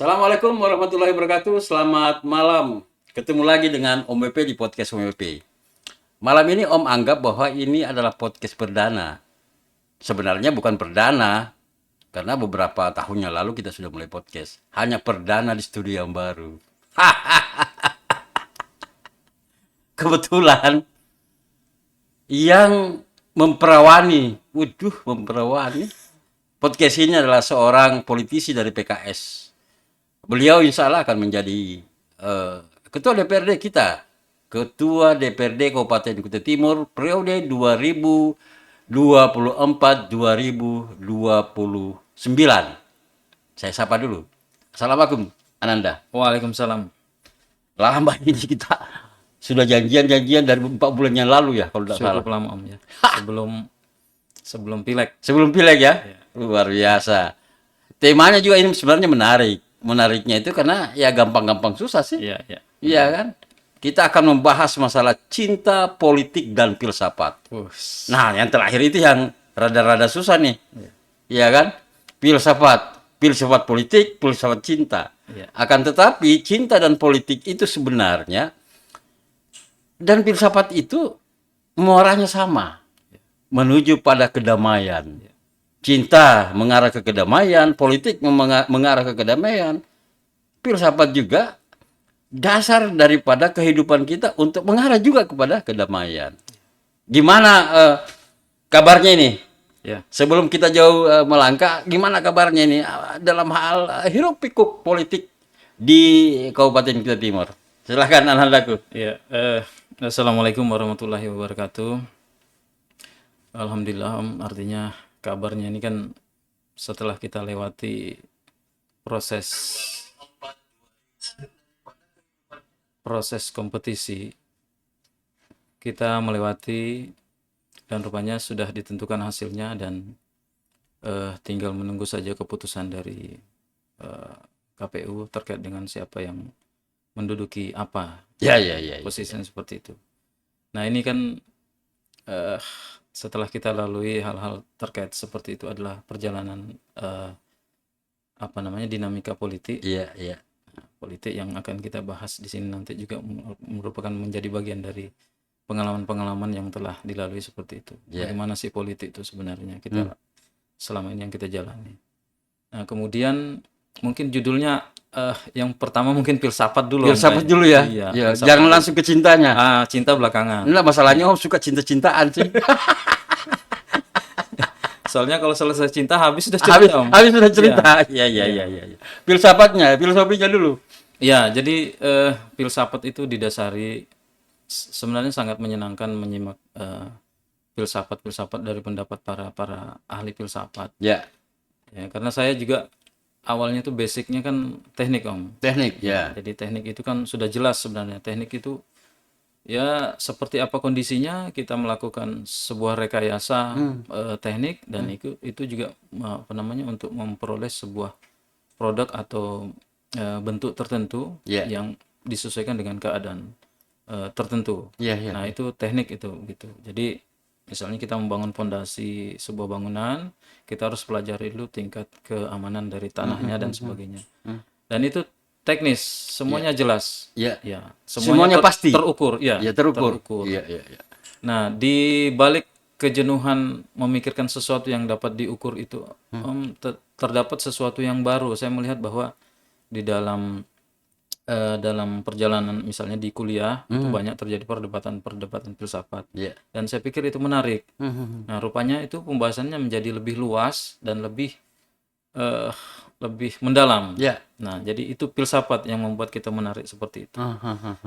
Assalamualaikum warahmatullahi wabarakatuh. Selamat malam. Ketemu lagi dengan Om BP di podcast Om BP. Malam ini Om anggap bahwa ini adalah podcast perdana. Sebenarnya bukan perdana, karena beberapa tahun yang lalu kita sudah mulai podcast. Hanya perdana di studio yang baru. Kebetulan yang memperawani podcast ini adalah seorang politisi dari PKS. Beliau insya Allah akan menjadi ketua DPRD kita. Ketua DPRD Kabupaten Kutai Timur periode 2024-2029. Saya sapa dulu. Assalamualaikum Ananda. Waalaikumsalam. Lama ini kita sudah janjian dari 4 bulan yang lalu ya kalau tidak salah. Cukup lama Om ya. Sebelum pileg. Sebelum pileg ya. Luar biasa. Temanya juga ini sebenarnya menarik. Menariknya itu karena ya gampang-gampang susah sih. Iya. Iya kan? Kita akan membahas masalah cinta, politik, dan filsafat. Nah, yang terakhir itu yang rada-rada susah nih. Iya kan? Filsafat politik, filsafat cinta. Iya. Akan tetapi cinta dan politik itu sebenarnya dan filsafat itu muaranya sama. Menuju pada kedamaian. Cinta mengarah ke kedamaian, politik mengarah ke kedamaian. Filsafat juga dasar daripada kehidupan kita untuk mengarah juga kepada kedamaian. Gimana kabarnya ini? Ya. Sebelum kita jauh melangkah, gimana kabarnya ini dalam hal hiruk pikuk politik di Kabupaten Kutai Timur? Silahkan Anandaku. Iya. Assalamualaikum warahmatullahi wabarakatuh. Alhamdulillah Om, artinya kabarnya ini kan setelah kita lewati proses kompetisi, kita melewati dan rupanya sudah ditentukan hasilnya dan tinggal menunggu saja keputusan dari KPU terkait dengan siapa yang menduduki apa Ya. posisinya seperti itu. Nah ini kan setelah kita lalui hal-hal terkait seperti itu adalah perjalanan dinamika politik. Iya. Politik yang akan kita bahas di sini nanti juga merupakan menjadi bagian dari pengalaman-pengalaman yang telah dilalui seperti itu. Bagaimana sih politik itu sebenarnya kita selama ini yang kita jalani. Nah kemudian mungkin judulnya yang pertama mungkin filsafat dulu. Filsafat dulu ya. Iya, Jangan langsung ke cintanya. Cinta belakangan. Enggak, masalahnya Om suka cinta-cintaan sih. Soalnya kalau selesai cinta habis sudah cerita Om. Habis sudah cerita. Iya. Filosofinya dulu. Ya, jadi filsafat itu didasari sebenarnya sangat menyenangkan menyimak filsafat dari pendapat para ahli filsafat. Ya, karena saya juga awalnya tuh basicnya kan teknik Om. Teknik, ya. Jadi teknik itu kan sudah jelas sebenarnya. Teknik itu ya seperti apa kondisinya kita melakukan sebuah rekayasa teknik dan itu juga untuk memperoleh sebuah produk atau bentuk tertentu yang disesuaikan dengan keadaan tertentu. Nah itu teknik itu gitu. Jadi misalnya kita membangun fondasi sebuah bangunan, kita harus pelajari dulu tingkat keamanan dari tanahnya dan sebagainya. Dan itu teknis, semuanya jelas. Semuanya pasti terukur. Terukur. Nah, di balik kejenuhan memikirkan sesuatu yang dapat diukur itu, terdapat sesuatu yang baru. Saya melihat bahwa di dalam perjalanan misalnya di kuliah itu banyak terjadi perdebatan filsafat dan saya pikir itu menarik. Nah rupanya itu pembahasannya menjadi lebih luas dan lebih mendalam. Nah jadi itu filsafat yang membuat kita menarik seperti itu.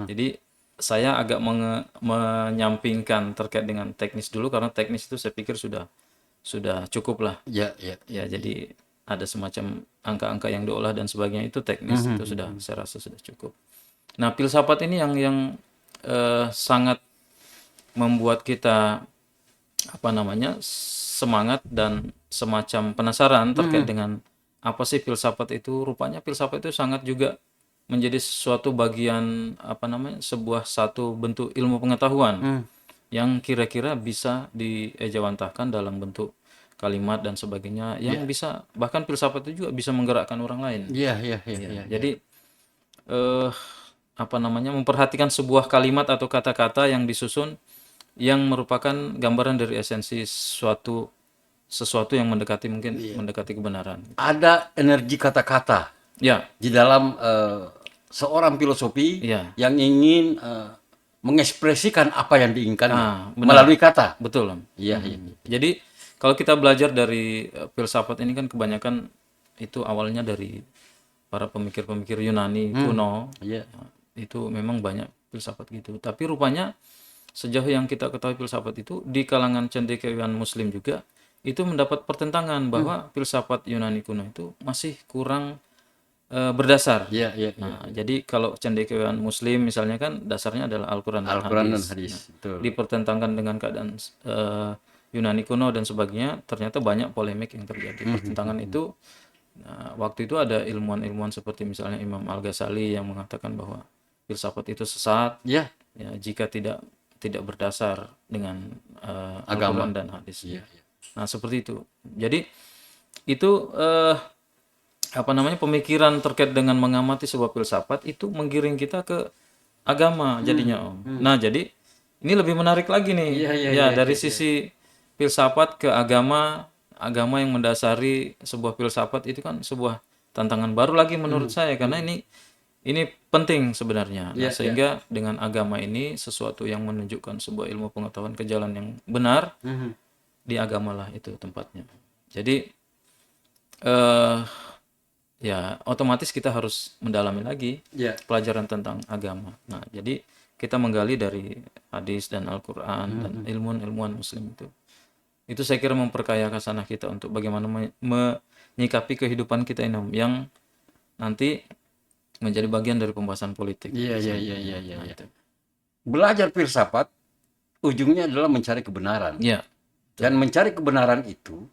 Jadi saya agak menyampingkan terkait dengan teknis dulu karena teknis itu saya pikir sudah cukup lah. Jadi ada semacam angka-angka yang diolah dan sebagainya itu teknis itu saya rasa sudah cukup. Nah filsafat ini yang sangat membuat kita semangat dan semacam penasaran terkait dengan apa sih filsafat itu. Rupanya filsafat itu sangat juga menjadi suatu bagian sebuah satu bentuk ilmu pengetahuan yang kira-kira bisa diejawantahkan dalam bentuk kalimat dan sebagainya yang bisa, bahkan filsafat itu juga bisa menggerakkan orang lain. Iya, iya, Ya, iya, iya. jadi apa namanya, memperhatikan sebuah kalimat atau kata-kata yang disusun yang merupakan gambaran dari esensi sesuatu yang mendekati kebenaran. Ada energi kata-kata Ya, di dalam seorang filosofi iya. yang ingin mengekspresikan apa yang diinginkannya Benar. melalui kata. Betul, Om. Iya, iya. Jadi kalau kita belajar dari filsafat ini kan kebanyakan itu awalnya dari para pemikir-pemikir Yunani kuno. Iya. Itu memang banyak filsafat gitu. Tapi rupanya sejauh yang kita ketahui filsafat itu di kalangan cendekiawan Muslim juga itu mendapat pertentangan bahwa filsafat Yunani kuno itu masih kurang berdasar. Iya, iya, iya. Nah, jadi kalau cendekiawan Muslim misalnya kan dasarnya adalah Al-Quran dan Al-Quran dan hadis. hadis. Betul. Dipertentangkan dengan keadaan Yunani kuno dan sebagainya, ternyata banyak polemik yang terjadi. Pertentangan itu, waktu itu ada ilmuwan-ilmuwan seperti misalnya Imam Al-Ghazali yang mengatakan bahwa filsafat itu sesat, Iya. ya, jika tidak berdasar dengan Agama. Al-Quran dan hadis. Iya, iya. Nah, seperti itu. Jadi itu apa namanya, pemikiran terkait dengan mengamati sebuah filsafat itu menggiring kita ke agama jadinya, Om. Nah, jadi ini lebih menarik lagi nih. Iya, iya, Ya, iya, dari iya, sisi filsafat ke agama yang mendasari sebuah filsafat itu kan sebuah tantangan baru lagi menurut saya, karena ini penting sebenarnya. Nah, Iya, sehingga dengan agama ini sesuatu yang menunjukkan sebuah ilmu pengetahuan ke jalan yang benar, di agamalah itu tempatnya. Jadi ya otomatis kita harus mendalami lagi Iya. pelajaran tentang agama. Nah, jadi kita menggali dari hadis dan Al-Quran dan ilmuwan-ilmuwan Muslim itu. Itu saya kira memperkaya khasanah kita untuk bagaimana menyikapi kehidupan kita ini, Om, yang nanti menjadi bagian dari pembahasan politik. Iya, iya, iya, iya, iya. Nah, Iya. itu. Belajar filsafat ujungnya adalah mencari kebenaran. Ya, Dan mencari kebenaran itu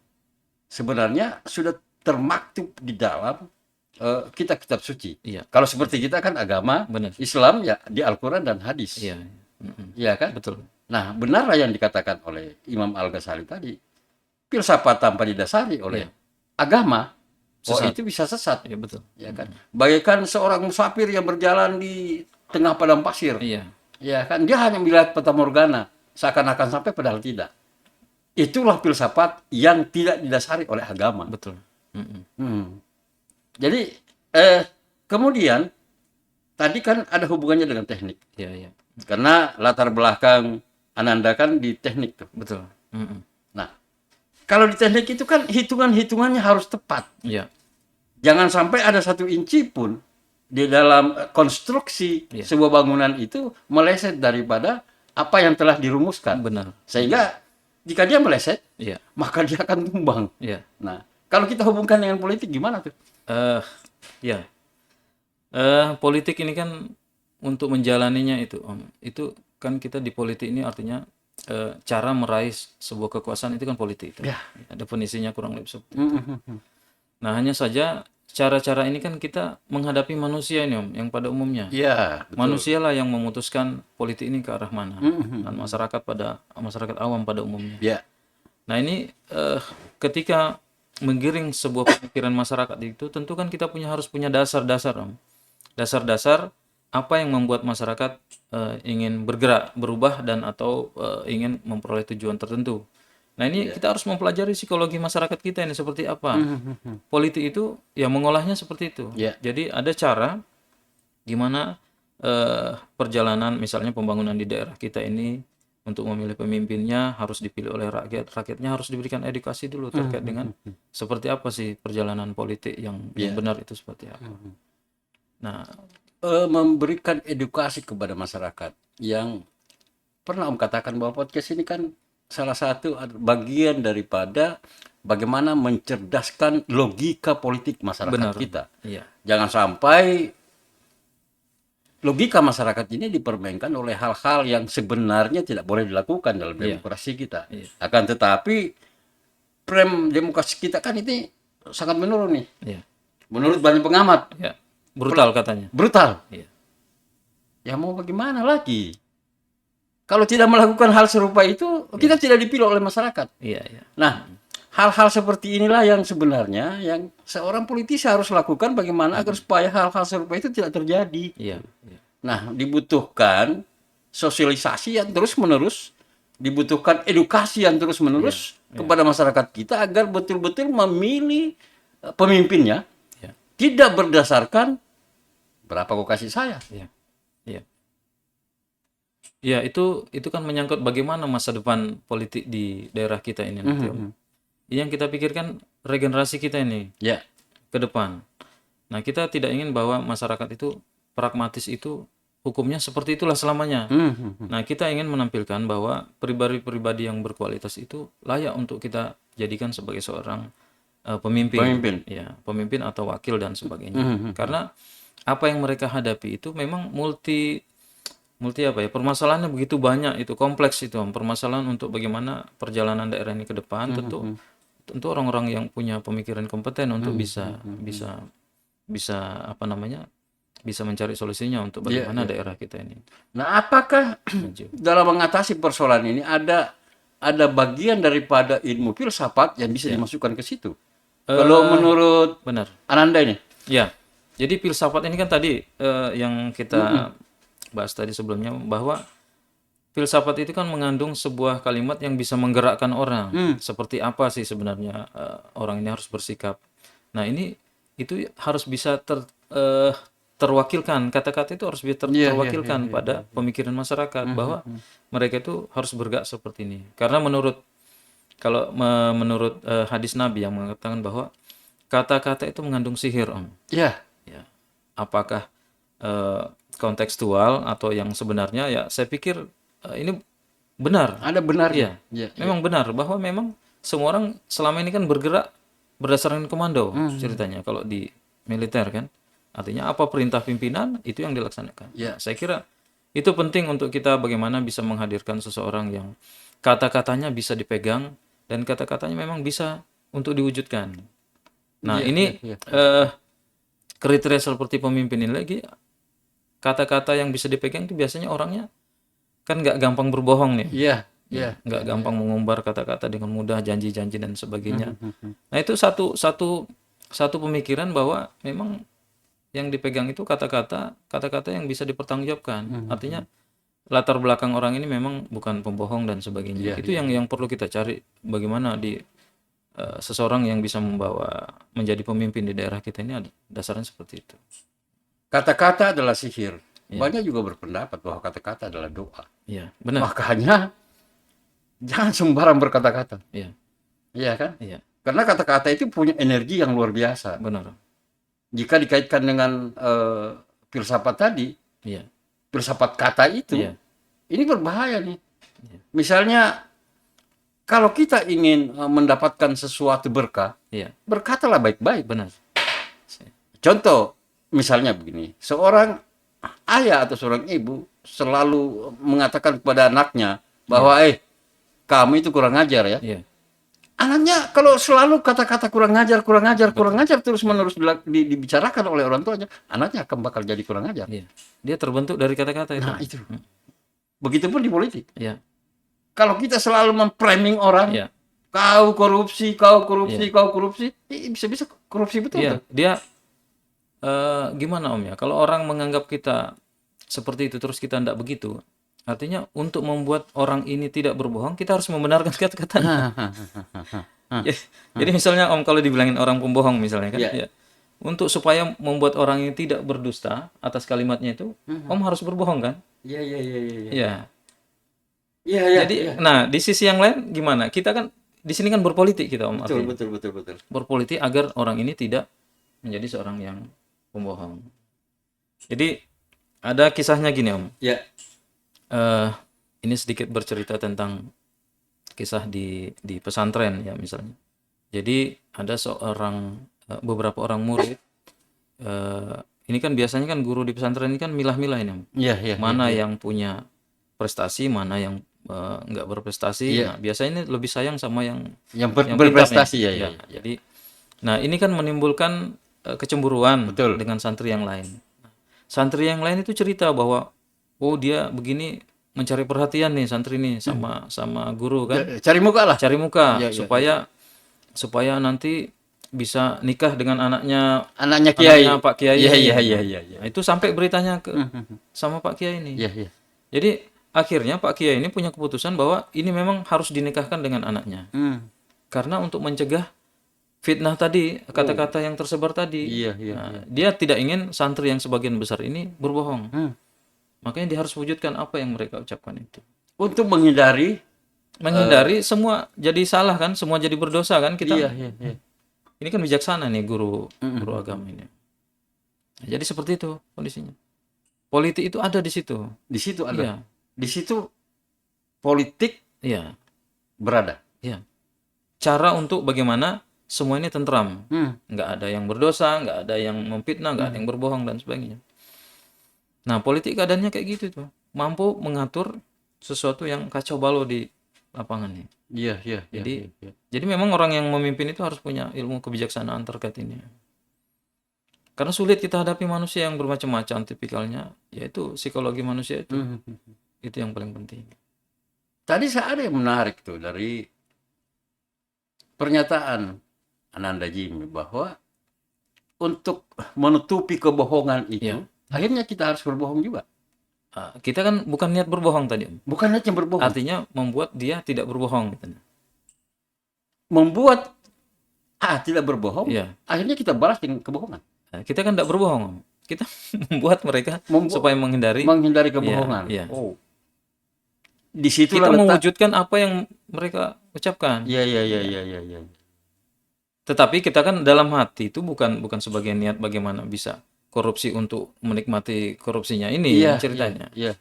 sebenarnya sudah termaktub di dalam kitab-kitab suci. iya, Kalau seperti kita kan agama benar. Islam ya di Al-Quran dan hadis. Iya, Iya kan? betul. Nah, benarlah yang dikatakan oleh Imam Al-Ghazali tadi. Filsafat tanpa didasari oleh agama, Sesat. itu bisa sesat. Iya, betul. Ya kan? Bagaikan seorang musafir yang berjalan di tengah padang pasir. Iya, Ya kan? Dia hanya melihat fata morgana, seakan-akan sampai padahal tidak. Itulah filsafat yang tidak didasari oleh agama. betul. Jadi kemudian tadi kan ada hubungannya dengan teknik. Iya, iya, Karena latar belakang Ananda kan di teknik tuh. betul. Nah, kalau di teknik itu kan hitungan-hitungannya harus tepat. Iya, Jangan sampai ada 1 inci pun di dalam konstruksi sebuah bangunan itu meleset daripada apa yang telah dirumuskan. benar. Sehingga jika dia meleset, Iya, maka dia akan tumbang. iya. Nah, kalau kita hubungkan dengan politik gimana tuh? Ya. Politik ini kan untuk menjalaninya itu, Om. Itu kan kita di politik ini artinya cara meraih sebuah kekuasaan itu kan politik itu. Ya. Definisinya kurang lebih seperti itu. Nah, hanya saja cara-cara ini kan kita menghadapi manusia ini, Om, yang pada umumnya. Iya, betul. Manusialah yang memutuskan politik ini ke arah mana. Dan masyarakat awam pada umumnya. Ya. Nah, ini ketika menggiring sebuah pemikiran masyarakat itu, tentu kan kita harus punya dasar-dasar, Om. Dasar-dasar apa yang membuat masyarakat ingin bergerak, berubah dan atau ingin memperoleh tujuan tertentu. Nah, ini kita harus mempelajari psikologi masyarakat kita ini seperti apa. Politik itu ya mengolahnya seperti itu. Ya. Jadi ada cara gimana perjalanan misalnya pembangunan di daerah kita ini untuk memilih pemimpinnya harus dipilih oleh rakyat. Rakyatnya harus diberikan edukasi dulu terkait dengan seperti apa sih perjalanan politik yang benar itu seperti apa. Nah, Memberikan edukasi kepada masyarakat yang pernah Om katakan bahwa podcast ini kan salah satu bagian daripada bagaimana mencerdaskan logika politik masyarakat kita. iya, Jangan sampai logika masyarakat ini dipermainkan oleh hal-hal yang sebenarnya tidak boleh dilakukan dalam demokrasi kita. Akan tetapi frame demokrasi kita kan ini sangat menurun nih. iya, Menurut banyak pengamat. iya. Brutal katanya. Brutal. Iya. Ya mau bagaimana lagi? Kalau tidak melakukan hal serupa itu, kita tidak dipilih oleh masyarakat. Iya, iya. Nah, hal-hal seperti inilah yang sebenarnya yang seorang politisi harus lakukan bagaimana agar supaya hal-hal serupa itu tidak terjadi. Iya, iya. Nah, dibutuhkan sosialisasi yang terus-menerus, dibutuhkan edukasi yang terus-menerus kepada masyarakat kita agar betul-betul memilih pemimpinnya Iya, tidak berdasarkan berapa kau kasih saya. iya, iya. Ya, itu kan menyangkut bagaimana masa depan politik di daerah kita ini nanti, Om. Yang kita pikirkan regenerasi kita ini Ya, ke depan. Nah, kita tidak ingin bahwa masyarakat itu pragmatis itu hukumnya seperti itulah selamanya. Nah, kita ingin menampilkan bahwa pribadi-pribadi yang berkualitas itu layak untuk kita jadikan sebagai seorang pemimpin. pemimpin. Ya, pemimpin atau wakil dan sebagainya. Karena apa yang mereka hadapi itu memang multi apa ya, permasalahannya begitu banyak, itu kompleks itu Om. Permasalahan untuk bagaimana perjalanan daerah ini ke depan, tentu orang-orang yang punya pemikiran kompeten untuk bisa apa namanya, bisa mencari solusinya untuk bagaimana daerah kita ini Nah, apakah maju. dalam mengatasi persoalan ini ada bagian daripada ilmu filsafat yang bisa dimasukkan ke situ? Kalau menurut Benar. Ananda ini, Ya. Jadi filsafat ini kan tadi yang kita bahas tadi sebelumnya, bahwa filsafat itu kan mengandung sebuah kalimat yang bisa menggerakkan orang. Seperti apa sih sebenarnya orang ini harus bersikap. Nah, itu harus bisa terwakilkan. Kata-kata itu harus bisa terwakilkan pada pemikiran masyarakat bahwa mereka itu harus bergerak seperti ini. Karena menurut hadis Nabi yang mengatakan bahwa kata-kata itu mengandung sihir, Om. ya, Ya. Apakah kontekstual atau yang sebenarnya, ya saya pikir ini benar. ada benarnya. Iya. Memang benar bahwa memang semua orang selama ini kan bergerak berdasarkan komando ceritanya kalau di militer kan. Artinya apa perintah pimpinan itu yang dilaksanakan. Ya. Saya kira itu penting untuk kita bagaimana bisa menghadirkan seseorang yang kata-katanya bisa dipegang dan kata-katanya memang bisa untuk diwujudkan. Nah, ini kriteria seperti pemimpin ini lagi, kata-kata yang bisa dipegang itu biasanya orangnya kan nggak gampang berbohong nih. Iya, iya. Nggak gampang mengumbar kata-kata dengan mudah, janji-janji dan sebagainya. Nah, itu satu pemikiran bahwa memang yang dipegang itu kata-kata yang bisa dipertanggungjawabkan. Artinya latar belakang orang ini memang bukan pembohong dan sebagainya. Itu yang perlu kita cari, bagaimana di seseorang yang bisa menjadi pemimpin di daerah kita ini dasarnya seperti itu. Kata-kata adalah sihir. Banyak juga berpendapat bahwa kata-kata adalah doa. Iya, benar. Makanya jangan sembarang berkata-kata. Iya. Iya kan? Iya, Karena kata-kata itu punya energi yang luar biasa. benar. Jika dikaitkan dengan filsafat tadi, Iya. filsafat kata itu, Iya. ini berbahaya nih. Misalnya, kalau kita ingin mendapatkan sesuatu berkah, Iya, berkatalah baik-baik. benar. Contoh, misalnya begini, seorang ayah atau seorang ibu selalu mengatakan kepada anaknya bahwa, kamu itu kurang ajar ya. Iya. Anaknya kalau selalu kata-kata kurang ajar terus-menerus dibicarakan oleh orang tuanya, anaknya akan bakal jadi kurang ajar. Iya. Dia terbentuk dari kata-kata itu. Nah, itu. Begitupun di politik. Iya. Kalau kita selalu memframing orang, Iya. kau korupsi, bisa-bisa korupsi betul. Iya, Tuh. dia gimana Om ya? Kalau orang menganggap kita seperti itu terus kita tidak begitu, artinya untuk membuat orang ini tidak berbohong, kita harus membenarkan kata-katanya. Jadi misalnya Om kalau dibilangin orang pembohong misalnya kan, ya. Untuk supaya membuat orang ini tidak berdusta atas kalimatnya itu, Om harus berbohong kan? Iya. Iya. Iya. Jadi, nah di sisi yang lain gimana? Kita kan di sini kan berpolitik kita Om. Betul. Berpolitik agar orang ini tidak menjadi seorang yang pembohong. Jadi ada kisahnya gini Om. Ya. Ini sedikit bercerita tentang kisah di pesantren ya misalnya. Jadi ada beberapa orang murid. Ini kan biasanya kan guru di pesantren ini kan milah-milah ini Om. Iya. Mana yang punya prestasi, mana yang nggak berprestasi. Nah, biasanya ini lebih sayang sama yang berprestasi pintar, ya. Jadi, nah ini kan menimbulkan kecemburuan Betul. dengan santri yang lain. Santri yang lain itu cerita bahwa, oh dia begini mencari perhatian nih santri nih sama guru kan. Cari muka lah. Cari muka supaya supaya nanti bisa nikah dengan anaknya Kiai. Pak Kiai Iya, ini. iya, iya, iya, iya. Nah, itu sampai beritanya ke sama Pak Kiai ini. Iya, iya. Jadi akhirnya Pak Kiai ini punya keputusan bahwa ini memang harus dinikahkan dengan anaknya. Karena untuk mencegah fitnah tadi, kata-kata yang tersebar tadi. Iya, iya, Nah, dia tidak ingin santri yang sebagian besar ini berbohong. Makanya dia harus wujudkan apa yang mereka ucapkan itu. Untuk menghindari Semua jadi salah kan, semua jadi berdosa kan kita. iya, iya, iya. Ini kan bijaksana nih guru agama ini. Nah, jadi seperti itu kondisinya. Politik itu ada di situ. Di situ ada. Iya, Di situ politik iya, berada. iya. Cara untuk bagaimana semua ini tentram. Nggak ada yang berdosa, nggak ada yang memfitnah, nggak ada yang berbohong dan sebagainya. Nah, politik keadaannya kayak gitu tuh. Mampu mengatur sesuatu yang kacau balau di lapangan nih. Iya, iya, Jadi, iya. jadi memang orang yang memimpin itu harus punya ilmu kebijaksanaan terkait ini. Karena sulit kita hadapi manusia yang bermacam-macam tipikalnya, yaitu psikologi manusia itu. Itu yang paling penting. Tadi saya ada yang menarik tuh dari pernyataan Ananda Jimmy bahwa untuk menutupi kebohongan itu, akhirnya kita harus berbohong juga. Kita kan bukan niat berbohong tadi, Om. Bukan hanya berbohong. Artinya membuat dia tidak berbohong. Gitu. Membuat tidak berbohong, Iya. akhirnya kita balas dengan kebohongan. Nah, kita kan tidak berbohong, Om. Kita membuat mereka supaya menghindari kebohongan. Iya. Oh. Di situ kita mewujudkan apa yang mereka ucapkan. Iya. Tetapi kita kan dalam hati itu bukan sebagai niat bagaimana bisa korupsi untuk menikmati korupsinya ini ceritanya. Iya.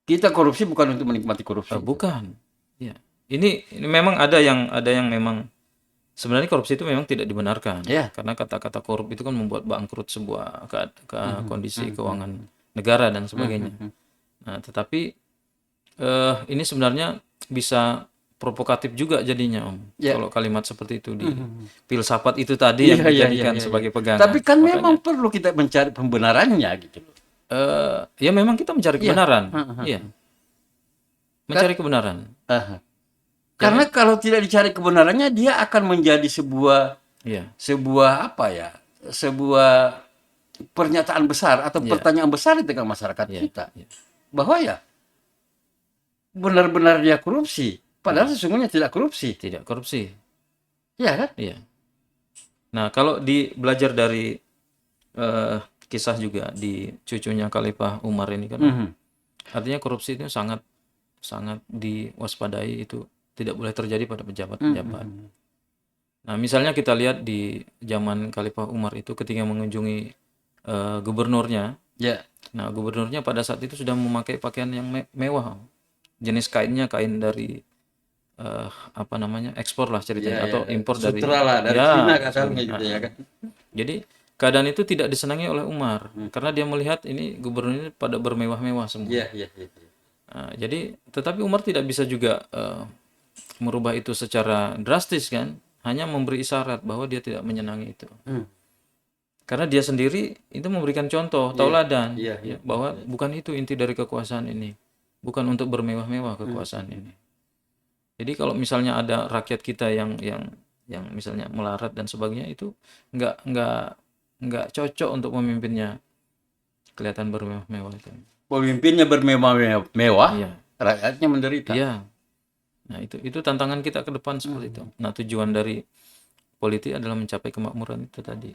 Kita korupsi bukan untuk menikmati korupsi. Bukan. Ya. Ini memang ada yang memang sebenarnya korupsi itu memang tidak dibenarkan. Karena kata-kata korup itu kan membuat bangkrut sebuah kondisi keuangan negara dan sebagainya. Nah, tetapi ini sebenarnya bisa provokatif juga jadinya, Om. Kalau kalimat seperti itu di filsafat itu tadi yang dijadikan sebagai pegangan. Tapi kan memang perlu kita mencari pembenarannya gitu. Ya memang kita mencari kebenaran. Iya. Mencari kebenaran. Karena kalau tidak dicari kebenarannya, dia akan menjadi sebuah pernyataan besar atau pertanyaan besar di tengah masyarakat kita. Bahwa benar-benar dia korupsi. Padahal sesungguhnya tidak korupsi. Tidak korupsi. Iya kan? Iya. Nah, kalau belajar dari kisah juga di cucunya Khalifah Umar ini kan, artinya korupsi itu sangat diwaspadai, itu tidak boleh terjadi pada pejabat-pejabat. Nah, misalnya kita lihat di zaman Khalifah Umar itu ketika mengunjungi gubernurnya. Nah, gubernurnya pada saat itu sudah memakai pakaian yang mewah. Jenis kainnya kain dari ekspor lah ceritanya, atau impor dari Cina katanya gitu ya kan. Jadi keadaan itu tidak disenangi oleh Umar karena dia melihat ini gubernur ini pada bermewah-mewah semua. Nah, jadi tetapi Umar tidak bisa juga merubah itu secara drastis kan, hanya memberi isyarat bahwa dia tidak menyenangi itu. Karena dia sendiri itu memberikan contoh, tauladan bahwa bukan itu inti dari kekuasaan ini. Bukan untuk bermewah-mewah kekuasaan ini. Jadi kalau misalnya ada rakyat kita yang misalnya melarat dan sebagainya, itu nggak cocok untuk memimpinnya kelihatan bermewah-mewah itu. Pemimpinnya bermewah-mewah, rakyatnya menderita. Iya. Nah, itu tantangan kita ke depan seperti itu. Nah, tujuan dari politik adalah mencapai kemakmuran itu tadi.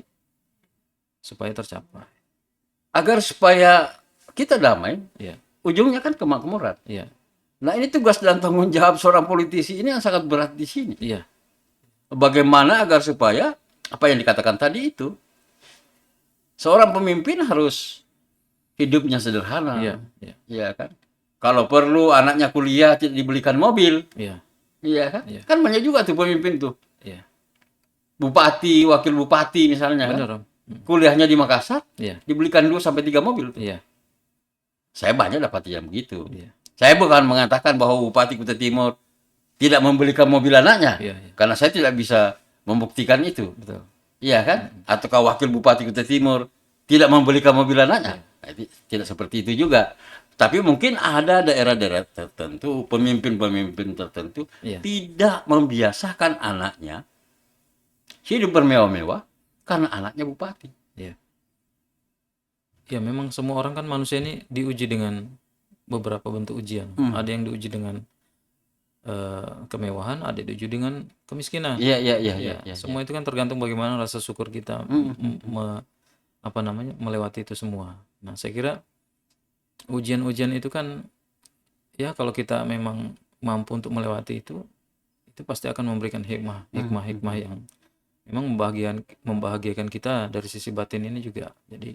Supaya tercapai. Agar supaya kita damai, ujungnya kan kemakmuran. Nah, ini tugas dan tanggung jawab seorang politisi ini yang sangat berat di sini. Bagaimana agar supaya apa yang dikatakan tadi itu, seorang pemimpin harus hidupnya sederhana. Iya kan? Kalau perlu anaknya kuliah tidak dibelikan mobil. Iya kan? Kan banyak juga tuh pemimpin tuh. Bupati, wakil bupati misalnya. Benar, kan? Kuliahnya di Makassar, dibelikan 2 sampai 3 mobil. Saya banyak dapat yang begitu. Saya bukan mengatakan bahwa Bupati Kutai Timur tidak membelikan mobil anaknya, karena saya tidak bisa membuktikan itu. Iya kan? Ataukah wakil Bupati Kutai Timur tidak membelikan mobil anaknya? Tidak seperti itu juga. Tapi mungkin ada daerah-daerah tertentu, pemimpin-pemimpin tertentu Iya. tidak membiasakan anaknya hidup bermewah-mewah karena anaknya bupati. Iya. Ya memang semua orang kan manusia ini diuji dengan beberapa bentuk ujian. Ada yang diuji dengan kemewahan, ada yang diuji dengan kemiskinan. Iya, iya, iya, Ya, iya. semua itu kan tergantung bagaimana rasa syukur kita melewati itu semua. Nah, saya kira ujian-ujian itu kan ya kalau kita memang mampu untuk melewati itu pasti akan memberikan hikmah yang memang membahagiakan kita dari sisi batin ini juga. Jadi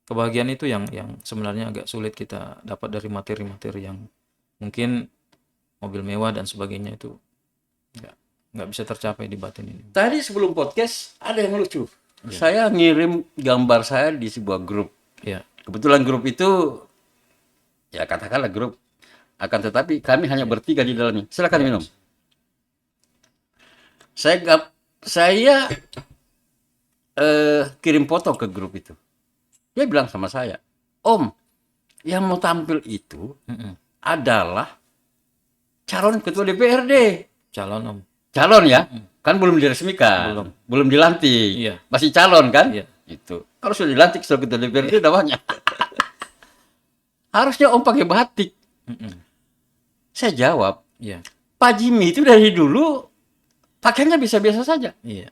kebahagiaan itu yang sebenarnya agak sulit kita dapat dari materi-materi yang mungkin mobil mewah dan sebagainya itu nggak bisa tercapai di batin ini. Tadi sebelum podcast ada yang lucu. Saya ngirim gambar saya di sebuah grup. Ya, Kebetulan grup itu ya katakanlah grup, akan tetapi kami hanya bertiga di dalamnya. Silakan minum. Saya kirim foto ke grup itu. Dia bilang sama saya, Om, yang mau tampil itu adalah calon ketua DPRD. calon Om. Calon ya, kan belum diresmikan, belum dilantik, Iya. masih calon kan? Iya. Itu. Kalau sudah dilantik sebagai ketua DPRD udah banyak. Harusnya Om pakai batik. Saya jawab, Iya. Pak Jimmy itu dari dulu pakainya biasa-biasa saja. Iya.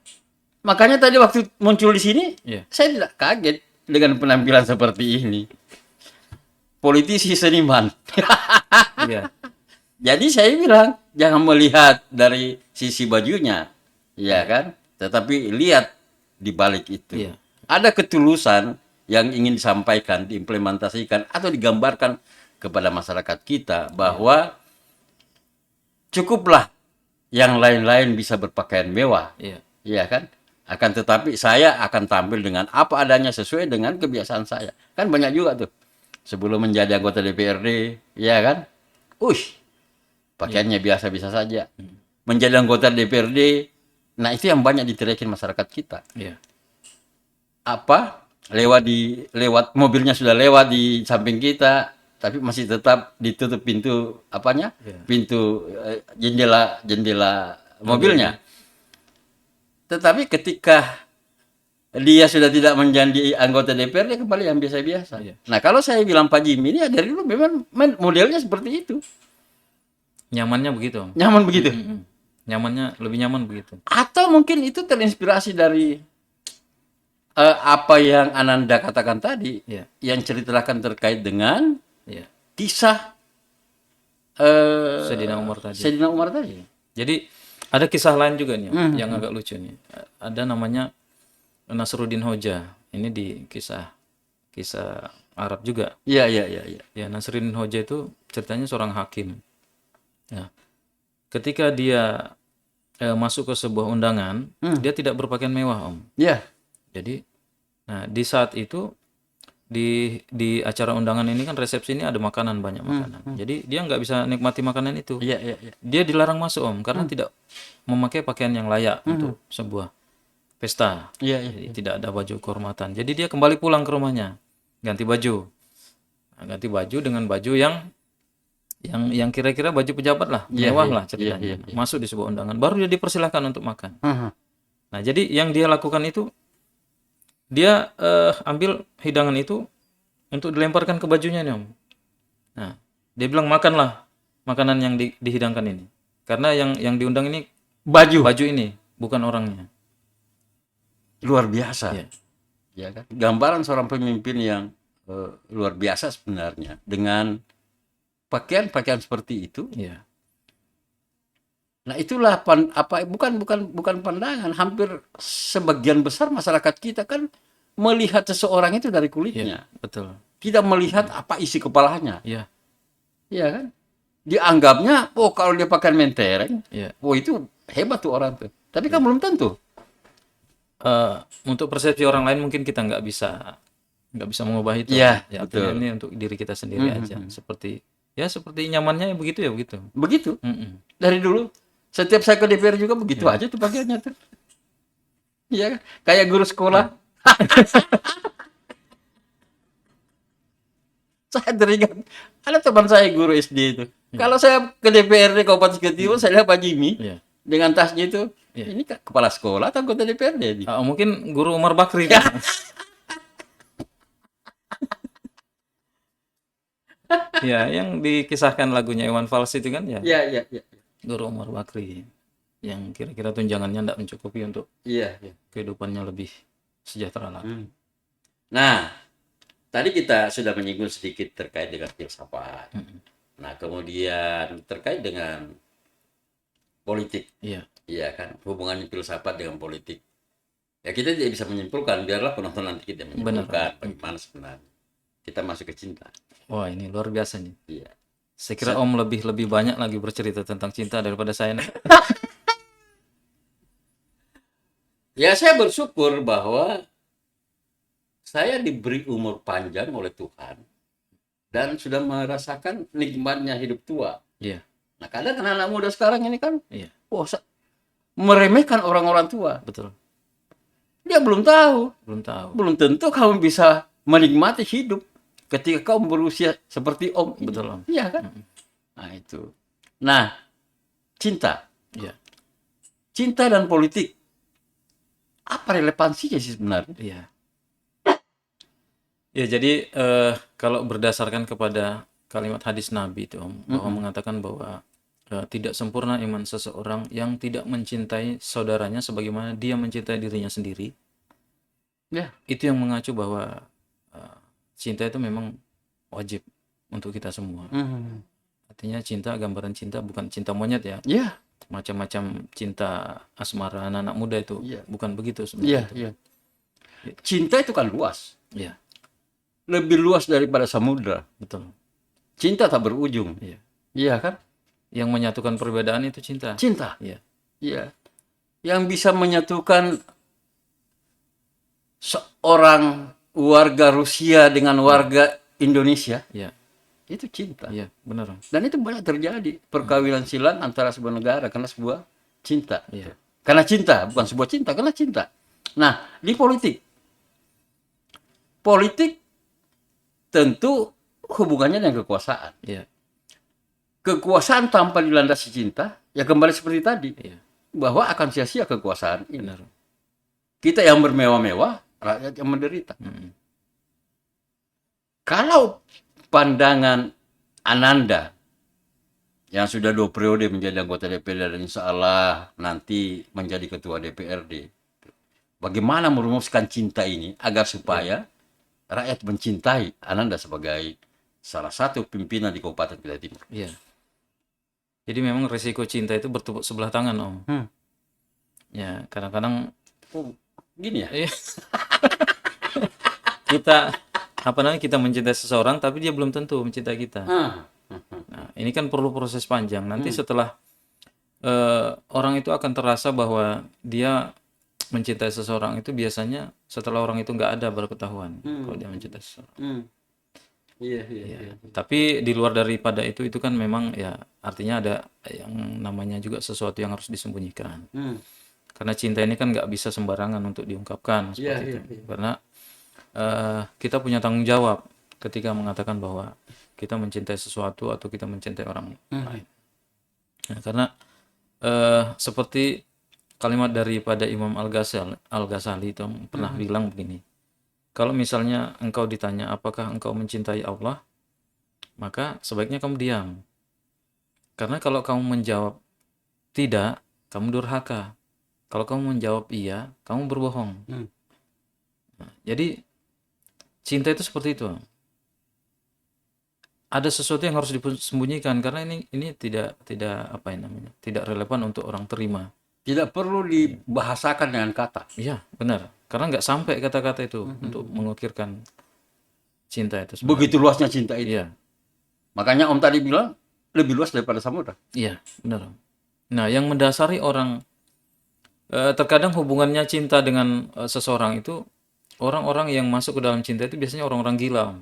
Makanya tadi waktu muncul di sini, Iya. saya tidak kaget dengan penampilan seperti ini. Politisi seniman. Iya. Jadi saya bilang, jangan melihat dari sisi bajunya, ya kan? Tetapi lihat di balik itu. Iya. Ada ketulusan yang ingin disampaikan, diimplementasikan, atau digambarkan kepada masyarakat kita bahwa cukuplah yang lain-lain bisa berpakaian mewah, Iya. ya kan? Akan tetapi saya akan tampil dengan apa adanya sesuai dengan kebiasaan saya. Kan banyak juga tuh. Sebelum menjadi anggota DPRD, ya kan? Pakaiannya biasa-biasa saja. Menjadi anggota DPRD, nah itu yang banyak diteriakin masyarakat kita. Iya. Apa? Lewat mobilnya sudah lewat di samping kita, tapi masih tetap ditutup pintu apanya? Iya. Pintu jendela mobilnya. Tetapi ketika dia sudah tidak menjadi anggota DPRD, kembali yang biasa-biasa. Iya. Nah, kalau saya bilang Pak Jimmy ini ya dari dulu memang modelnya seperti itu. Nyamannya begitu Om. Nyaman begitu. Nyamannya lebih nyaman begitu. Atau mungkin itu terinspirasi dari apa yang Ananda katakan tadi, Iya. yang ceritakan terkait dengan Iya. kisah Sayyidina Umar tadi. Sayyidina Umar tadi. Jadi ada kisah lain juga nih Om, yang agak lucu nih. Ada namanya Nasruddin Hoja. Ini di kisah Arab juga. Iya, iya, iya, iya. Ya, Nasruddin Hoja itu ceritanya seorang hakim. Ya. Ketika dia masuk ke sebuah undangan, dia tidak berpakaian mewah, Om. Iya. Jadi, nah di saat itu di acara undangan ini kan resepsi ini ada makanan, banyak makanan. Jadi dia nggak bisa nikmati makanan itu. Iya, iya, iya. Dia dilarang masuk Om karena tidak memakai pakaian yang layak untuk sebuah pesta. Iya, iya. Jadi tidak ada baju kehormatan. Jadi dia kembali pulang ke rumahnya, ganti baju. Nah, ganti baju dengan baju yang kira-kira baju pejabat lah, Iya, mewah iya, lah ceritanya. iya, iya. Masuk di sebuah undangan, baru dia dipersilahkan untuk makan. Mhm. Nah, jadi yang dia lakukan itu dia ambil hidangan itu untuk dilemparkan ke bajunya nih Om. Nah, dia bilang makanlah makanan yang dihidangkan ini. Karena yang diundang ini Baju baju ini, bukan orangnya. luar biasa. Iya. Ya kan? Gambaran seorang pemimpin yang luar biasa sebenarnya dengan pakaian-pakaian seperti itu. Iya. Nah, itulah bukan pandangan, hampir sebagian besar masyarakat kita kan melihat seseorang itu dari kulitnya. Betul. Tidak melihat apa isi kepalanya. Iya. Iya kan? Dianggapnya, oh kalau dia pakai mentereng, Iya. oh itu hebat tuh orang tuh. Tapi kan belum tentu. Untuk persepsi orang lain mungkin kita nggak bisa mengubah itu. Iya, Ya, betul. artinya ini untuk diri kita sendiri aja. Seperti nyamannya ya begitu ya begitu. Begitu. Mm-mm. Dari dulu. Setiap saya ke DPR juga begitu aja tuh pakaiannya tuh. Iya kan? Kayak guru sekolah. Saya teringat Ada teman saya guru SD itu. Kalau saya ke DPRD Kabupaten Ketiwa, saya lihat Pak Jimmy Iya. dengan tasnya itu. Iya. Ini kepala sekolah atau anggota DPRD ini? Mungkin guru Umar Bakri kan? Ya, yang dikisahkan lagunya Iwan Fals itu kan ya, Iya, iya, iya. guru Umar Bakri yang kira-kira tunjangannya tidak mencukupi untuk Iya, iya. kehidupannya lebih sejahtera lagi. Nah, tadi kita sudah menyinggung sedikit terkait dengan filsafat. Nah, kemudian terkait dengan politik. Iya, Iya kan, hubungannya filsafat dengan politik. Ya kita tidak bisa menyimpulkan, biarlah penonton nanti kita menyimpulkan bagaimana sebenarnya. Kita masuk ke cinta. wah ini luar biasa nih. Iya. Saya kira Om lebih banyak lagi bercerita tentang cinta daripada saya nih. Ya saya bersyukur bahwa saya diberi umur panjang oleh Tuhan dan sudah merasakan nikmatnya hidup tua. Iya, Nah kadang anak-anak muda sekarang ini kan, iya, wah, meremehkan orang-orang tua. betul. Dia belum tahu, Belum tahu. belum tentu kamu bisa menikmati hidup ketika kamu berusia seperti Om ini. Betul, Om. Iya kan? Nah itu. Nah, cinta. Iya, Cinta dan politik. Apa relevansinya sih sebenarnya? iya. Ya, jadi kalau berdasarkan kepada kalimat hadis Nabi itu, Om, bahwa mengatakan bahwa tidak sempurna iman seseorang yang tidak mencintai saudaranya sebagaimana dia mencintai dirinya sendiri. Ya. Itu yang mengacu bahwa cinta itu memang wajib untuk kita semua. Artinya cinta, gambaran cinta bukan cinta monyet ya. Iya. Macam-macam cinta asmara anak-anak muda itu. Iya. Bukan begitu Iya, sebenarnya. iya. Cinta itu kan luas. Iya, Lebih luas daripada samudra. betul. Cinta tak berujung. Iya. Iya kan? Yang menyatukan perbedaan itu cinta. Cinta. Iya. Iya. Yang bisa menyatukan seorang warga Rusia dengan warga Indonesia, Iya. itu cinta. Iya, benar. Dan itu banyak terjadi perkawinan silang antara sebuah negara karena sebuah cinta. Iya. Karena cinta, bukan sebuah cinta, karena cinta. Nah, di politik. Politik tentu hubungannya dengan kekuasaan. Iya. Kekuasaan tanpa dilandasi cinta, ya kembali seperti tadi. Iya, Bahwa akan sia-sia kekuasaan ini. benar. Kita yang bermewah-mewah, rakyat yang menderita. Kalau pandangan Ananda yang sudah 2 periode menjadi anggota DPR dan insya Allah nanti menjadi ketua DPRD, bagaimana merumuskan cinta ini agar supaya rakyat mencintai Ananda sebagai salah satu pimpinan di Kabupaten Kutai Timur. Iya. Jadi memang resiko cinta itu bertepuk sebelah tangan, Om. Ya, kadang-kadang Gini ya? iya. kita mencintai seseorang tapi dia belum tentu mencintai kita. Nah, ini kan perlu proses panjang. Nanti setelah orang itu akan terasa bahwa dia mencintai seseorang itu biasanya setelah orang itu nggak ada baru ketahuan kalau dia mencintai seseorang. Iya. Tapi di luar daripada itu kan memang ya artinya ada yang namanya juga sesuatu yang harus disembunyikan. Karena cinta ini kan nggak bisa sembarangan untuk diungkapkan seperti itu. Karena kita punya tanggung jawab ketika mengatakan bahwa kita mencintai sesuatu atau kita mencintai orang lain. Nah, karena seperti kalimat daripada Imam Al-Ghazali itu pernah bilang begini. Kalau misalnya engkau ditanya apakah engkau mencintai Allah, maka sebaiknya kamu diam. Karena kalau kamu menjawab tidak, kamu durhaka. Kalau kamu menjawab iya, kamu berbohong. Nah, jadi cinta itu seperti itu. Ada sesuatu yang harus disembunyikan karena ini tidak apa yang namanya, tidak relevan untuk orang terima. Tidak perlu dibahasakan dengan kata. Iya, benar. Karena nggak sampai kata-kata itu untuk mengukirkan cinta itu sebenarnya. Begitu luasnya cinta itu. Iya. Makanya Om tadi bilang lebih luas daripada samudra. Iya, benar. Nah, yang mendasari orang terkadang hubungannya cinta dengan seseorang itu orang-orang yang masuk ke dalam cinta itu biasanya orang-orang gila, Om.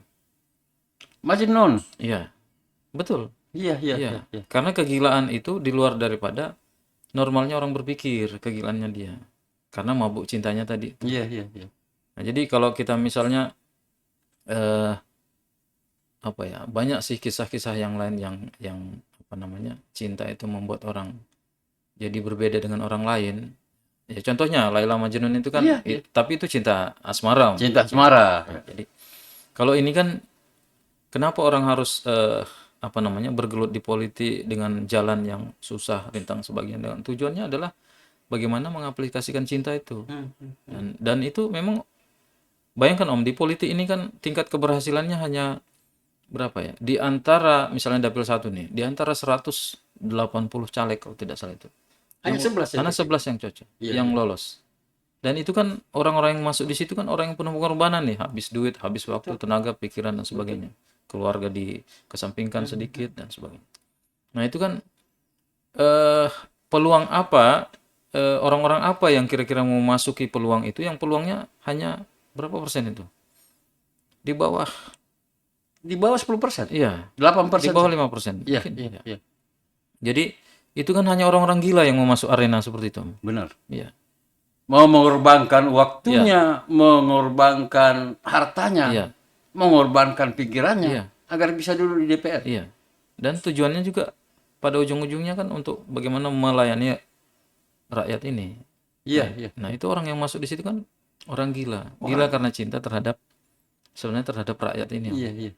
Majnun. Iya. Betul. Iya. Iya. Karena kegilaan itu di luar daripada normalnya orang berpikir kegilaannya dia. Karena mabuk cintanya tadi. Iya. Nah, jadi kalau kita misalnya apa ya, banyak sih kisah-kisah yang lain yang apa namanya, cinta itu membuat orang jadi berbeda dengan orang lain. Ya contohnya Laila Majnun itu kan, Iya, iya. tapi itu cinta asmara. Cinta asmara. Jadi kalau ini kan, kenapa orang harus apa namanya, bergelut di politik dengan jalan yang susah, rintang sebagian, dengan tujuannya adalah bagaimana mengaplikasikan cinta itu. Dan itu memang, bayangkan Om, di politik ini kan tingkat keberhasilannya hanya berapa ya? Di antara misalnya dapil 1 nih, di antara 180 caleg kalau tidak salah itu. Hanya 11 ya. Hanya 11 yang cocok, Iya, yang lolos. Dan itu kan orang-orang yang masuk di situ kan orang yang penuh pengorbanan nih, habis duit, habis waktu, tenaga, pikiran dan sebagainya. Keluarga dikesampingkan sedikit dan sebagainya. Nah, itu kan peluang apa, orang-orang apa yang kira-kira mau masuki peluang itu, yang peluangnya hanya berapa persen itu? Di bawah, Di bawah 10%. iya, 8%. di bawah 5%. Iya, Mungkin. iya, iya. Jadi itu kan hanya orang-orang gila yang mau masuk arena seperti itu. Benar. Iya. Mau mengorbankan waktunya, mengorbankan hartanya, Iya. mengorbankan pikirannya Iya. agar bisa duduk di DPR. Iya. Dan tujuannya juga pada ujung-ujungnya kan untuk bagaimana melayani rakyat ini. Iya, iya. Nah, itu orang yang masuk di situ kan orang gila. Gila karena cinta terhadap, sebenarnya terhadap rakyat ini. Om. Iya, iya.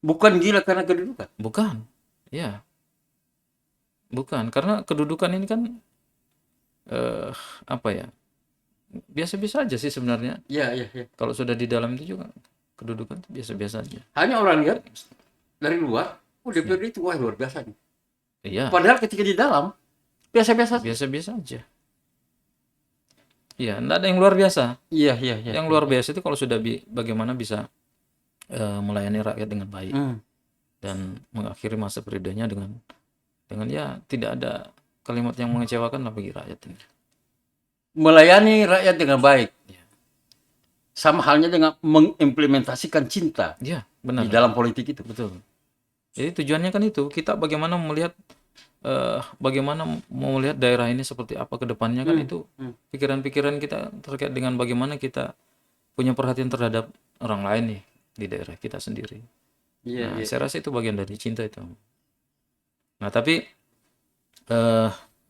Bukan gila karena kedudukan. Bukan. Iya. Bukan, karena kedudukan ini kan apa ya? Biasa-biasa aja sih sebenarnya. Iya, iya, iya. Kalau sudah di dalam itu juga kedudukan itu biasa-biasa aja. Hanya orang lihat dari luar, DPR itu wah luar biasa nih. Iya. Padahal ketika di dalam biasa-biasa. Biasa-biasa aja. Iya, enggak ada yang luar biasa. Iya, iya, iya. Yang luar biasa itu kalau sudah bagaimana bisa melayani rakyat dengan baik dan mengakhiri masa periodenya dengan ya tidak ada kalimat yang mengecewakan lah bagi rakyat ini. Melayani rakyat dengan baik. Iya. Sama halnya dengan mengimplementasikan cinta Iya, di benar. dalam politik itu. Betul. Jadi tujuannya kan itu, kita bagaimana melihat bagaimana mau melihat daerah ini seperti apa ke depannya kan, itu pikiran-pikiran kita terkait dengan bagaimana kita punya perhatian terhadap orang lain nih di daerah kita sendiri. Iya, Nah, iya. saya rasa itu bagian dari cinta itu. Nah, tapi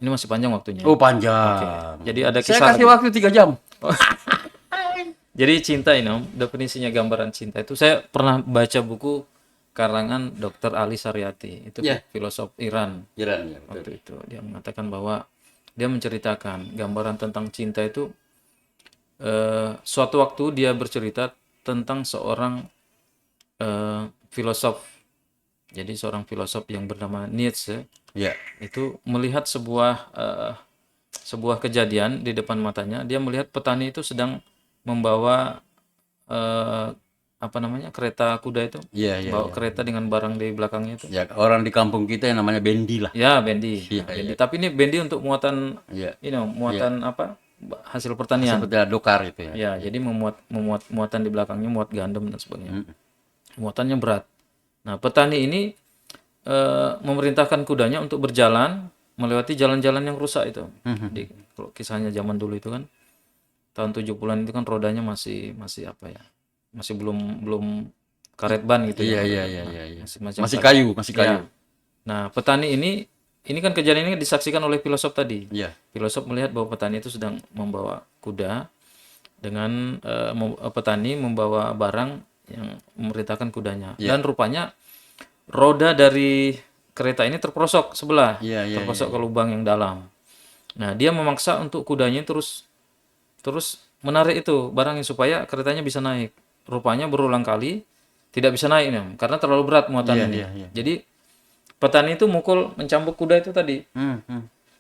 ini masih panjang waktunya. Oh, panjang. Jadi ada Saya kisah kasih lagi. waktu 3 jam. Jadi cinta ini, Om, definisinya gambaran cinta itu, saya pernah baca buku karangan Dr. Ali Saryati, itu Ya. filosof Iran. Iran ya. Waktu itu dia mengatakan bahwa dia menceritakan gambaran tentang cinta itu, suatu waktu dia bercerita tentang seorang filosof. Jadi seorang filosof yang bernama Nietzsche Ya. itu melihat sebuah kejadian di depan matanya. Dia melihat petani itu sedang membawa apa namanya, kereta kuda itu, Iya, iya. bawa kereta dengan barang di belakangnya itu. Ya, orang di kampung kita yang namanya bendi lah. Ya, bendi. Iya, Nah, bendi. Tapi ini bendi untuk muatan, Iya. muatan apa? Hasil pertanian. Seperti dokar itu ya. Ya, jadi memuat muatan di belakangnya, muat gandum dan sebagainya. Muatannya berat. Nah, petani ini memerintahkan kudanya untuk berjalan melewati jalan-jalan yang rusak itu. Kalau kisahnya zaman dulu itu kan tahun 70-an itu kan rodanya masih apa ya? Masih belum karet ban gitu Iya, ya. iya, Nah, iya. Masih Masih kayu. Ya. Nah, petani ini kan kejadian ini disaksikan oleh filosof tadi. Iya. Filosof melihat bahwa petani itu sedang membawa kuda dengan petani membawa barang yang memerintahkan kudanya. Dan rupanya roda dari kereta ini terperosok sebelah, terperosok ke lubang yang dalam. Nah, dia memaksa untuk kudanya terus menarik itu barangnya supaya keretanya bisa naik. Rupanya berulang kali tidak bisa naik nih, karena terlalu berat muatan ini. Jadi petani itu mencambuk kuda itu tadi.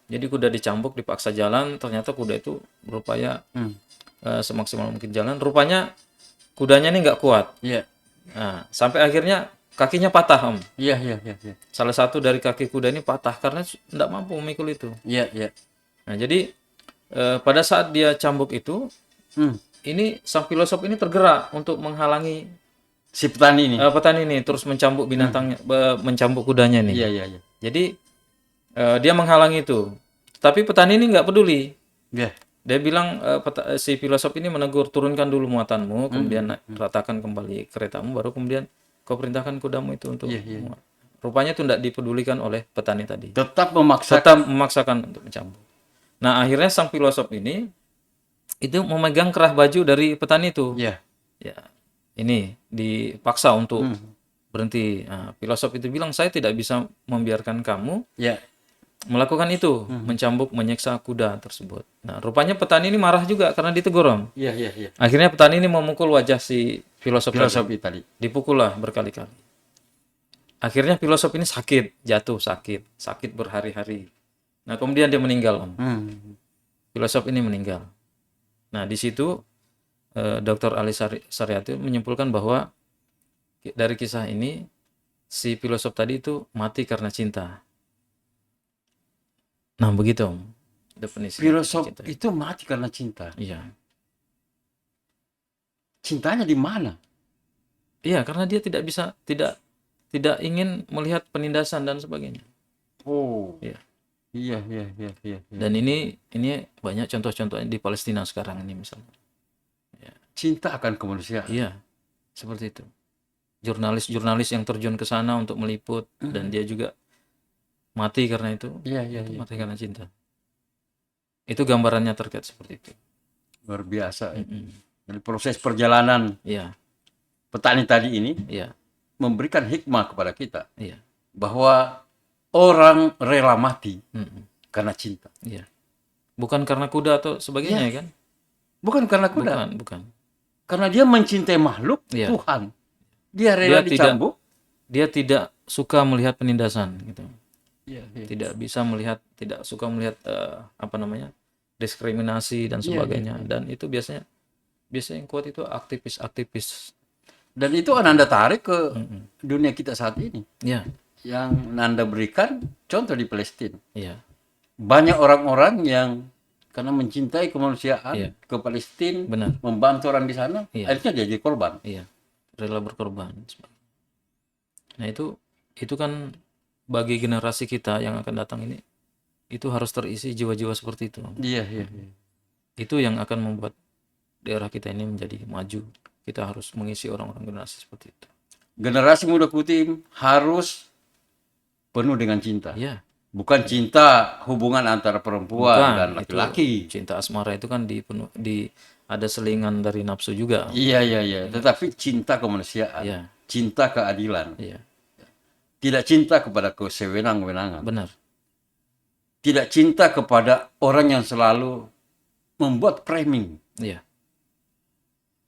Jadi kuda dicambuk, dipaksa jalan, ternyata kuda itu berupaya semaksimal mungkin jalan. Rupanya kudanya ini nggak kuat. Iya. Nah, sampai akhirnya kakinya patah, Om. Iya. Salah satu dari kaki kuda ini patah karena tidak mampu memikul itu. Iya. Nah, jadi pada saat dia cambuk itu, ini sang filosof ini tergerak untuk menghalangi Si petani ini. petani ini terus mencambuk binatangnya, mencambuk kudanya nih. Iya. Jadi dia menghalangi itu. Tapi petani ini nggak peduli. Iya. Dia bilang, si filosof ini menegur, turunkan dulu muatanmu, kemudian ratakan kembali keretamu, baru kemudian kau perintahkan kudamu itu untuk Iya, iya. memuat. Rupanya itu tidak dipedulikan oleh petani tadi. Tetap memaksa. Tetap memaksakan untuk mencambuk. Nah, akhirnya sang filosof ini itu memegang kerah baju dari petani itu. Iya. Ya, ini dipaksa untuk berhenti. Nah, filosof itu bilang, saya tidak bisa membiarkan kamu Iya. melakukan itu, mencambuk, menyiksa kuda tersebut. Nah, rupanya petani ini marah juga karena ditegur, Om. Iya, iya, iya. Akhirnya petani ini memukul wajah si filosof tadi. Filosofi tadi. Dipukul lah berkali-kali. Akhirnya filosof ini sakit, jatuh sakit berhari-hari. Nah, kemudian dia meninggal, Om. Filosof ini meninggal. Nah, di situ Dr. Ali Saryati menyimpulkan bahwa dari kisah ini si filosof tadi itu mati karena cinta. Nah, begitu, Om, definisi Filosof cinta. itu mati karena cinta. Iya. Cintanya di mana? Iya, karena dia tidak ingin melihat penindasan dan sebagainya. Oh. Iya. Iya, iya, iya, iya. Dan ini banyak contoh-contohnya di Palestina sekarang ini misalnya. Cinta akan kemanusiaan. Iya, seperti itu. Jurnalis-jurnalis yang terjun ke sana untuk meliput dan dia juga mati karena itu. Iya, iya, Itu iya. mati karena cinta. Itu gambarannya terkait seperti itu. Luar biasa. Dari proses perjalanan Iya, petani tadi ini iya, memberikan hikmah kepada kita iya. bahwa orang rela mati Mm-mm. karena cinta. Iya. Bukan karena kuda atau sebagainya, kan? Bukan karena kuda. Bukan. Karena dia mencintai makhluk Iya. Tuhan. Dia rela dicambuk. Dia tidak suka melihat penindasan gitu. Iya, iya. Tidak suka melihat diskriminasi dan sebagainya. Dan itu biasanya yang kuat itu aktivis-aktivis. Dan itu Ananda tarik ke dunia kita saat ini. Iya. Yang Nanda berikan contoh di Palestina. Iya. Banyak orang-orang yang karena mencintai kemanusiaan Iya. ke Palestina, Benar. membantu orang di sana, Iya. akhirnya dia jadi korban. Iya. Rela berkorban. Nah, itu kan bagi generasi kita yang akan datang ini, itu harus terisi jiwa-jiwa seperti itu. Iya, iya, iya. Itu yang akan membuat daerah kita ini menjadi maju. Kita harus mengisi orang-orang generasi seperti itu. Generasi muda Kutim harus penuh dengan cinta. Iya. Bukan cinta hubungan antara perempuan Bukan, dan laki-laki. Cinta asmara itu kan ada selingan dari nafsu juga. Iya, iya, iya. Tetapi cinta kemanusiaan. Iya. Cinta keadilan. Iya. Tidak cinta kepada kesewenang-wenangan. Benar. Tidak cinta kepada orang yang selalu membuat framing. Iya.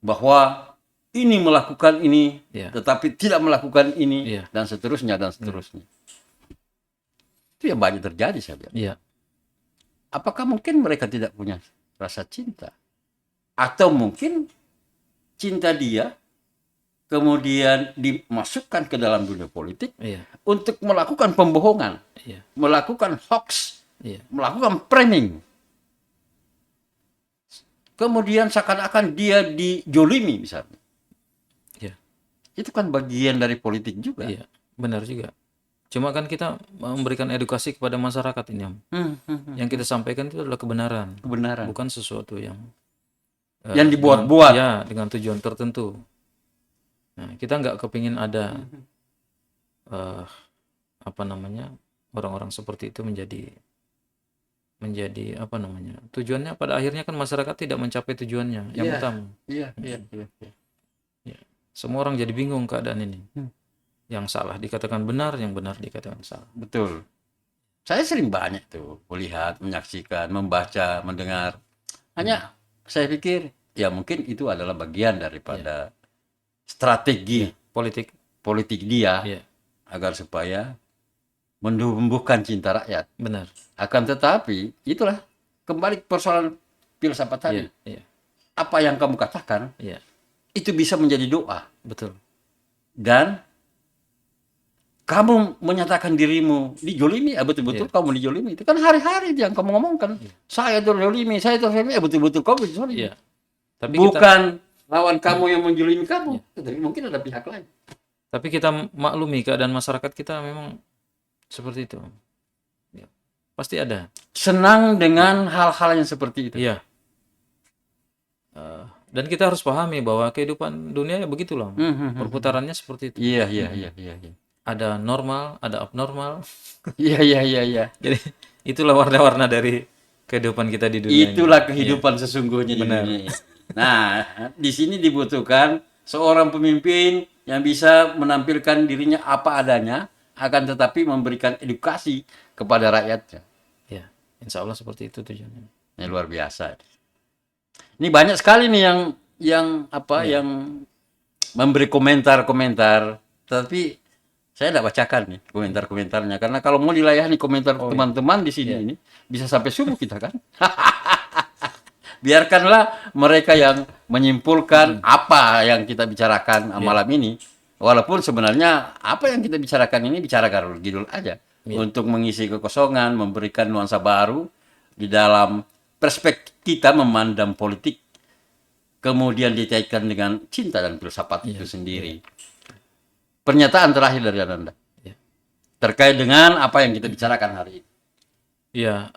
Bahwa ini melakukan ini, Iya. tetapi tidak melakukan ini, Iya. dan seterusnya, dan seterusnya. Itu yang banyak terjadi, saya bilang. Iya. Apakah mungkin mereka tidak punya rasa cinta? Atau mungkin cinta dia kemudian dimasukkan ke dalam dunia politik Iya. untuk melakukan pembohongan, Iya. melakukan hoax, Iya. melakukan framing. Kemudian seakan-akan dia dijolimi misalnya. Iya. Itu kan bagian dari politik juga. Iya. Benar juga. Cuma kan kita memberikan edukasi kepada masyarakat ini, Om. Yang kita sampaikan itu adalah kebenaran. Kebenaran. Bukan sesuatu yang dibuat-buat. Ya, dengan tujuan tertentu. Nah, kita nggak kepingin ada orang-orang seperti itu menjadi tujuannya pada akhirnya kan masyarakat tidak mencapai tujuannya yang utama. Iya. Semua orang jadi bingung keadaan ini. Yang salah dikatakan benar, yang benar dikatakan salah. Betul. Saya sering banyak tuh melihat, menyaksikan, membaca, mendengar. Hanya saya pikir ya mungkin itu adalah bagian daripada strategi politik dia agar supaya menumbuhkan cinta rakyat. Benar. Akan tetapi itulah kembali persoalan filsafat tadi. Iya. Apa yang kamu katakan Iya. itu bisa menjadi doa. Betul. Dan kamu menyatakan dirimu dijolimi, betul-betul kamu dijolimi. Itu kan hari-hari yang kamu ngomongkan. Saya terjolimi, betul-betul kamu dijolimi. Iya. Tapi bukan lawan kamu yang menjolimi kamu, tapi mungkin ada pihak lain. Tapi kita maklumi keadaan masyarakat kita memang seperti itu. Ya. Pasti ada. Senang dengan hal-hal yang seperti itu. Iya. Dan kita harus pahami bahwa kehidupan dunia ya begitulah. Perputarannya seperti itu. Iya, iya, iya, iya, iya. Ada normal, ada abnormal. Iya, iya, iya, iya. Jadi itulah warna-warna dari kehidupan kita di dunia ini. Itulah Iya, kehidupan sesungguhnya di benar. dunia ini. Nah, di sini dibutuhkan seorang pemimpin yang bisa menampilkan dirinya apa adanya, akan tetapi memberikan edukasi kepada rakyatnya. Ya, insya Allah seperti itu tujuannya. Ini luar biasa. Ini banyak sekali nih yang apa Iya. yang memberi komentar-komentar, tapi saya tidak bacakan nih komentar-komentarnya karena kalau mau dilayani komentar Oh, teman-teman di sini iya. ini bisa sampai subuh kita kan. Biarkanlah mereka yang menyimpulkan apa yang kita bicarakan malam ini. Walaupun sebenarnya apa yang kita bicarakan ini bicara garul gidul aja untuk mengisi kekosongan, memberikan nuansa baru di dalam perspektif kita memandang politik, kemudian dikaitkan dengan cinta dan filsafat itu sendiri. Pernyataan terakhir dari Anda Iya. terkait dengan apa yang kita bicarakan hari ini. Iya,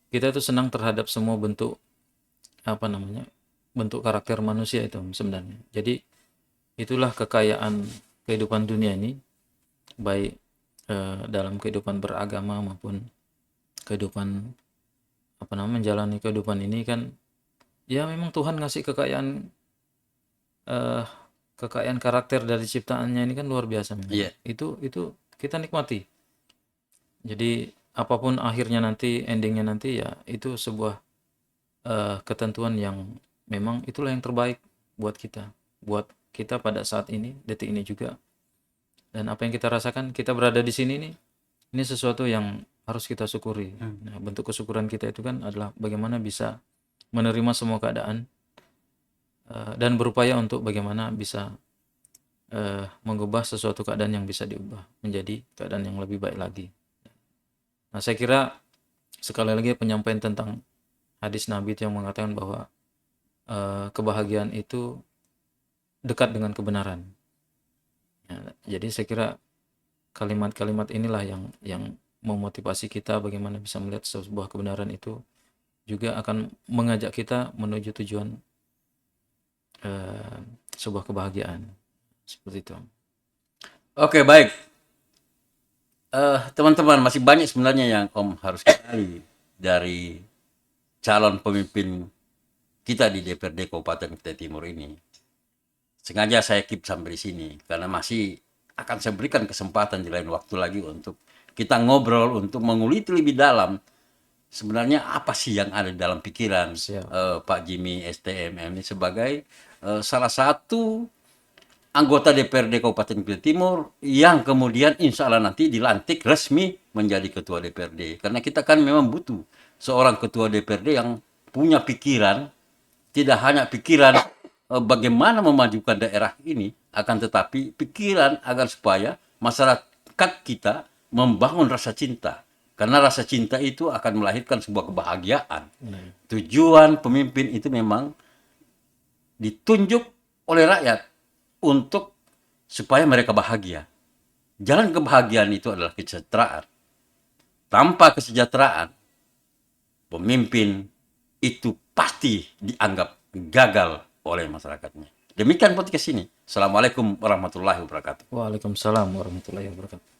kita itu senang terhadap semua bentuk apa namanya, bentuk karakter manusia itu sebenarnya. Jadi itulah kekayaan kehidupan dunia ini, baik dalam kehidupan beragama maupun kehidupan apa namanya menjalani kehidupan ini kan, ya memang Tuhan ngasih kekayaan eh, kekayaan karakter dari ciptaannya ini kan luar biasa memang. Iya. Itu kita nikmati. Jadi apapun akhirnya nanti, endingnya nanti ya itu sebuah ketentuan yang memang itulah yang terbaik buat kita pada saat ini, detik ini juga. Dan apa yang kita rasakan, kita berada di sini nih, ini sesuatu yang harus kita syukuri. Nah, bentuk kesyukuran kita itu kan adalah bagaimana bisa menerima semua keadaan dan berupaya untuk bagaimana bisa mengubah sesuatu keadaan yang bisa diubah menjadi keadaan yang lebih baik lagi. Nah, saya kira sekali lagi penyampaian tentang hadis Nabi itu yang mengatakan bahwa kebahagiaan itu dekat dengan kebenaran. Ya, jadi saya kira kalimat-kalimat inilah yang memotivasi kita bagaimana bisa melihat sebuah kebenaran itu juga akan mengajak kita menuju tujuan sebuah kebahagiaan. Seperti itu. Oke, baik. Teman-teman, masih banyak sebenarnya yang Om harus kenali dari calon pemimpin kita di DPRD Kabupaten Kutai Timur ini. Sengaja saya keep sampai di sini karena masih akan saya berikan kesempatan di lain waktu lagi untuk kita ngobrol, untuk menguliti lebih dalam sebenarnya apa sih yang ada di dalam pikiran Pak Jimmy STMM ini sebagai salah satu anggota DPRD Kabupaten Kutai Timur yang kemudian insya Allah nanti dilantik resmi menjadi ketua DPRD. Karena kita kan memang butuh seorang ketua DPRD yang punya pikiran, tidak hanya pikiran bagaimana memajukan daerah ini, akan tetapi pikiran agar supaya masyarakat kita membangun rasa cinta. Karena rasa cinta itu akan melahirkan sebuah kebahagiaan. Tujuan pemimpin itu memang ditunjuk oleh rakyat untuk supaya mereka bahagia. Jalan kebahagiaan itu adalah kesejahteraan. Tanpa kesejahteraan, pemimpin itu pasti dianggap gagal oleh masyarakatnya. Demikian podcast ini. Assalamualaikum warahmatullahi wabarakatuh. Waalaikumsalam warahmatullahi wabarakatuh.